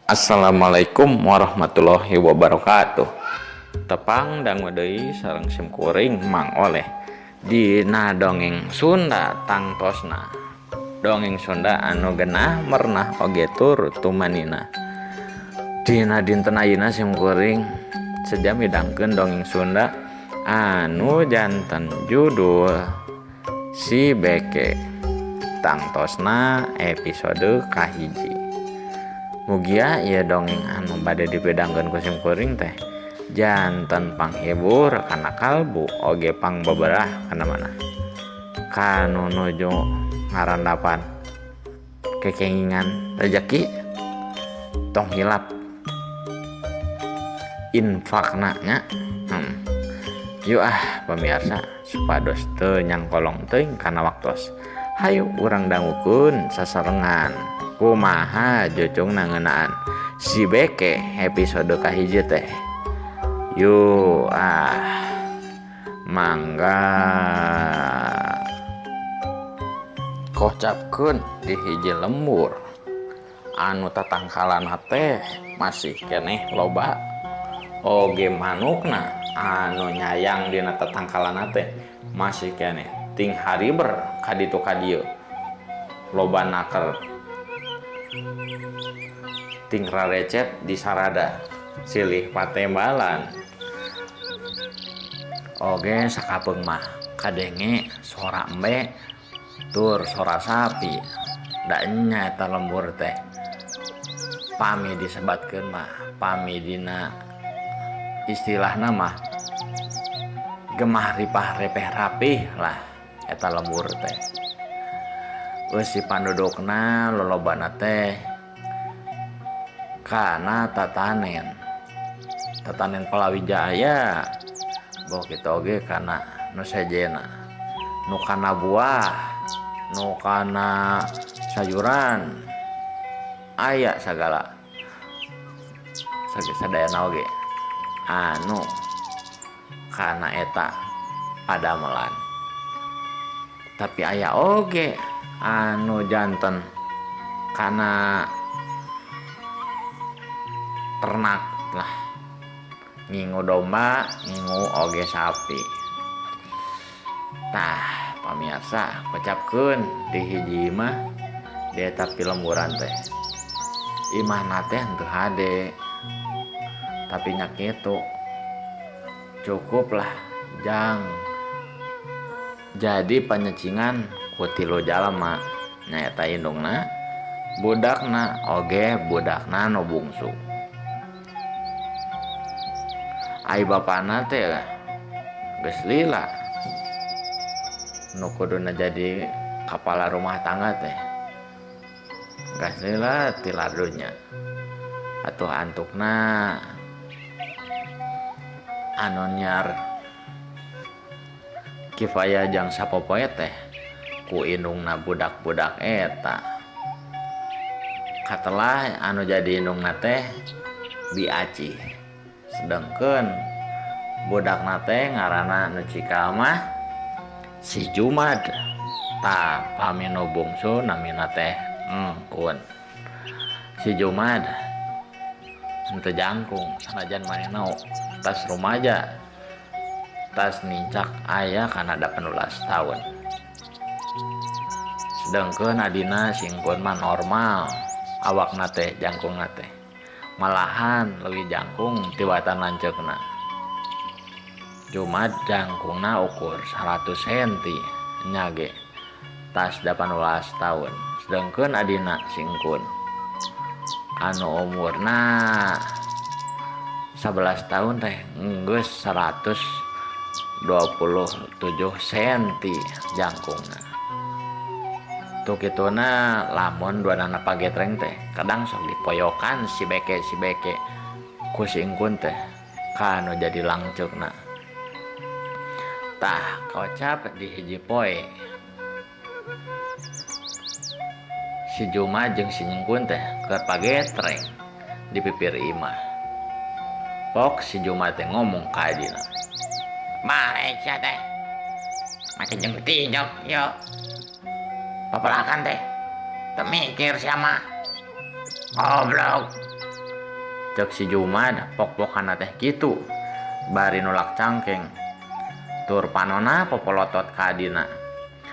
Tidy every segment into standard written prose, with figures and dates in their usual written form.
Assalamualaikum warahmatullahi wabarakatuh. Tepang dangu deui sareng sim kuring Mang Oleh dina dongeng Sunda tangtosna. Dongeng Sunda anu genah mernah oge tur tumanina. Dina dinten ayeuna sim kuring sedia midangkeun dongeng Sunda anu janten judul Si Beke. Tangtosna episode kahiji. Mugia ieu dongeng anu bade dipedangkeun ku sim kuring teh janten panghibur kana kalbu oge pangbaberah kana mana kanu nuju ngarandapan kekengingan rejeki tong hilap infakna nya. Yuk pemirsa supados teu nyangkolong teuing kana waktos hayu urang dangukeun sasarengan kumaha jojongna ngeunaan Si Beke episode kahiji teh. Yuk mangga kocapkeun di hiji lembur anu tatangkalana teh masih keneh loba oge manukna anu nyayang dina tatangkalana teh masih keneh ting hariber kaditu kadieu loba naker ting rarecet di sarada silih patembalan oge sakapeung mah kadenge sora embe tur sora sapi da nya eta lembur teh pami disebatkeun mah pami dina istilahna mah gemah ripah repeh rapih lah eta lembur teh. Geus si pandudukna lolobana teh kana tatanen Palawijaya boh kitu oge kana nu sejena nu kana buah nu kana sayuran aya sagala sadayana oge anu kana eta padamelan. Tapi aya oge anu janten kana ternak lah ngingu domba ngingu oge sapi. Tah pamirsa kocapkeun di hiji mah di eta lemburan teh imahna teh henteu hade tapi nya kitu cukup lah jang jadi panyecingan ku tilu jalema nyaeta indungna budakna oge budakna nu bungsu. Ai bapana teh geus lila nu kuduna jadi kepala rumah tangga teh geus lila ti ladunya atuh antukna anu nyar kifaya jang sapopoe teh ku indungna budak-budak eta katelah anu jadi indungna teh biaci sedengkeun budakna teh ngaranna nu cikal mah si Jumad. Tah pami nu bungsu namina teh engkun si Jumad henteu jangkung sanajan manehna tas rumaja tas nincak aya kana 18 tahun sedengkeun adina si engkun mah normal awakna teh jangkungna teh malahan leuwih jangkung tiwatan lanceukna. Jumad jangkungna ukur 100 cm nya ge tas 18 tahun sedengkeun adina si engkun anu umurna 11 tahun teh geus 127 cm jangkungna. Tuh kituna lamun duanana pagetreng teh kadang sok dipoyokan si beke ku si engkun teh kanu jadi langceukna. Tah kocap di hiji poe si Juma jeung si engkun teh keur pagetreng di pipir imah. Pok si Juma teh ngomong ka adina, "Mah eca teh make jeung tijok yo. Papalakan teh teu mikir sia mah. Goblok. Cek si Jumad pok-pokan teh gitu bari nolak cangkeng tur panona popolotot ka adina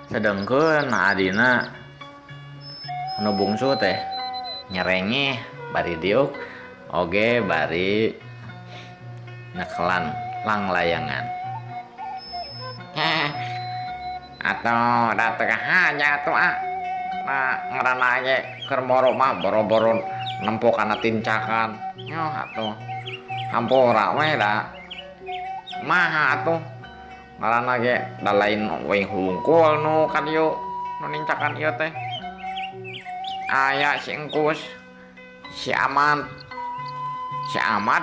sedengkeun adina nu bungsu teh nyerengeh bari diuk oge bari nyekelan lang layangan atau datang aja tuh ngerana aja kermoro mah boro-boro nempok kana tincakan atuh hampura we da mah atuh ngerana ge da lain we hungkul nu kadieu nu nincakan ieu teh aya si Engkus si Amad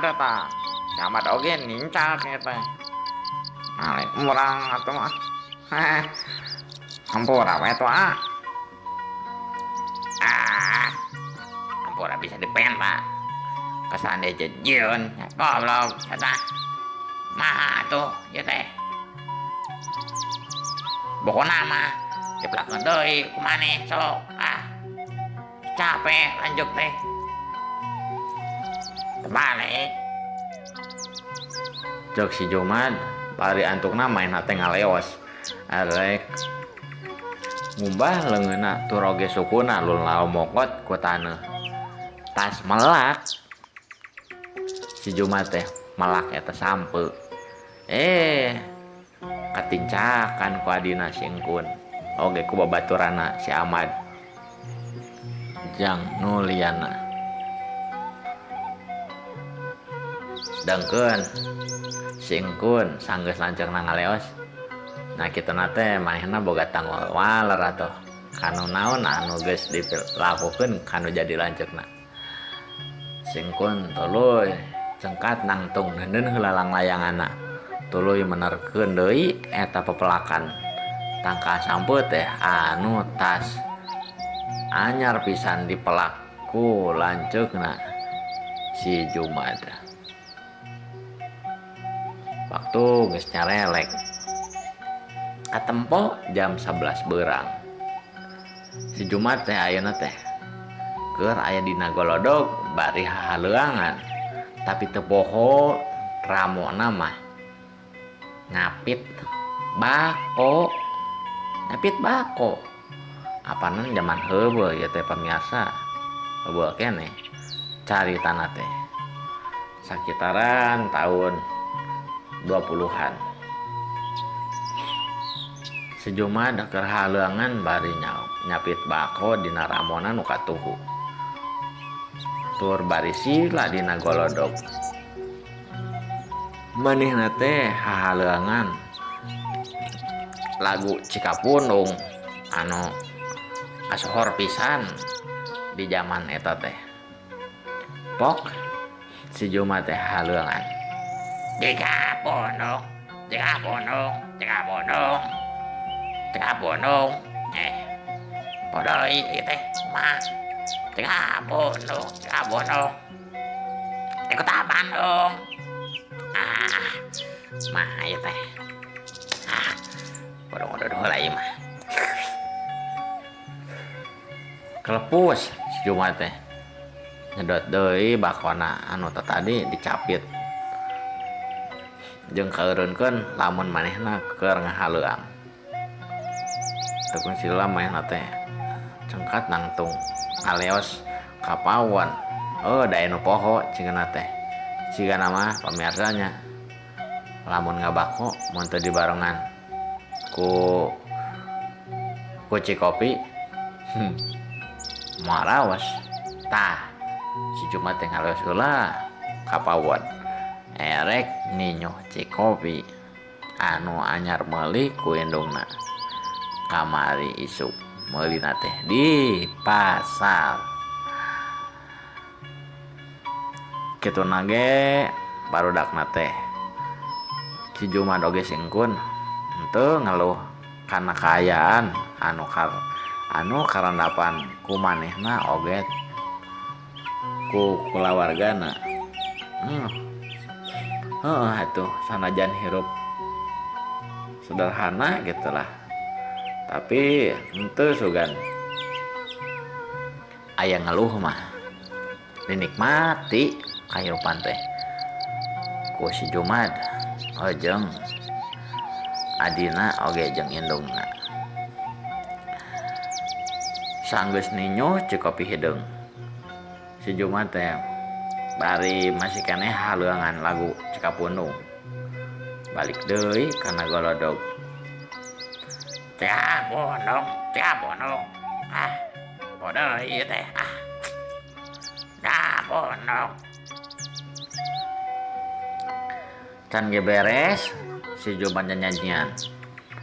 eta si Amad oge nincak eta lain urang atuh mah hampura we tuh hampura bisa dipentak kesana jejieun goblok eta mah tuh ieu teh pokona mah dipelakeun deui kumaneh sok capek lanjut teh terbalik cek si Jumad bari antukna main hate ngaleos arek ngumbah leungeunna tur oge sukuna lun laomokot ku taneuh tas melak si Jumad teh melak eta sampe katincakan ku adina si Engkun oge ku babaturana si Amad jang nu liana sedangkeun si Engkun sanggeus lanceukna ngaleos nah kituna teh manehna boga tanggung waler atuh kanu naon anu geus dilakukeun kanu jadi lanceukna si Engkun tuluy cengkat nangtung neuneun heula lang layanganna tuluy menerkeun deui eta pepelakan tangka sampeu teh anu tas anyar pisan dipelak ku lanceukna si Jumad waktu geus nyarelek katempo jam 11 beurang si Jumad teh ayeuna teh keur aya dina golodog bari hahaleuangan tapi teu poho ramona mah ngapit bako apanan zaman heubeul ya teh pamiarsa heubeul keneh caritana teh sakitaran tahun 20-an si Jumad keur haleuangan bari nyapit bako dina ramona nu katuhu tur bari sila dina golodog manehna teh hahaleuangan lagu Cikapundung anu asohor pisan di zaman eta teh pok si Jumad teh haleuangan Cikapundung podoi ieu teh mah Cikapundung ikut apaan dong mah ieu teh bodong-bodong heula ieu mah kelepus si Jumad teh nyedot deui bakona anu tadi dicapit jeung kaeureunkeun lamun manehna keur ngahaleuang teu sila manehna teh cengkat nangtung aleos ka pawon da anu poho cengeuna teh sigana mah pamiarsanya lamun ngabako mun teu dibarengan ku kuci kopi moal raos tah si Jumad teh ngaleos heula ka pawon erek ninyo cikopi anu anyar meuli ku indungna kamari isuk meulina teh di pasar kituna ge barudakna teh si Jumad oge si Engkun henteu ngeluh kana kaayaan anu karandapan ku manehna oge ku kulawargana atuh sanajan hirup sederhana gitulah tapi henteu sugan aya ngeluh mah dinikmati kahirupan teh ku si Jumad jeung adina oge jeung indungna sanggeus ninyo cek kopi hideung si Jumad teh bari masih keneh haleuangan lagu Cikapundung balik deui kana golodog Cikapundung bodoh ieu teh Cikapundung can ge beres si Jumad nyanyian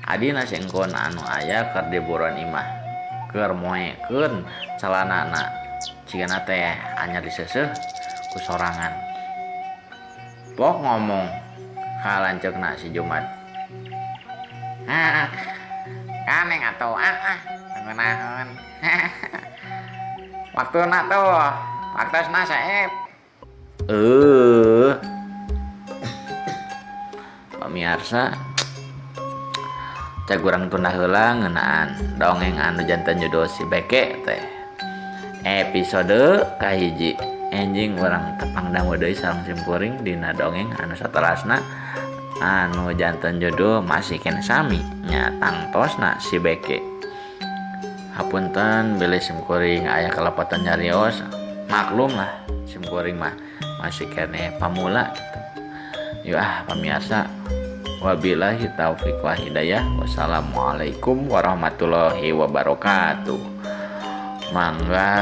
adina sengkon anu aya keur di buron imah keur moekeun celanana cigana teh anyar diseuseuh ku sorangan pok ngomong kalanceukna si Jumad kaneng atuh ngeunahun waktuna tuh waktosna saeb pamirsa cek urang tunda heula ngeunaan dongeng anu janten judul si beke teh episode kahiji enjing urang tepang dangu deui sareng simkuring dina dongeng anu saterasna anu janten judul masih keneh sami nya tangtosna si beke. Hapunten bilih simkuring aya kalepotan nyarios maklum lah simkuring mah masih keneh pamula gitu. Yuk pamirsa wabillahi taufik wal hidayah. Wassalamualaikum warahmatullahi wabarakatuh. Mangga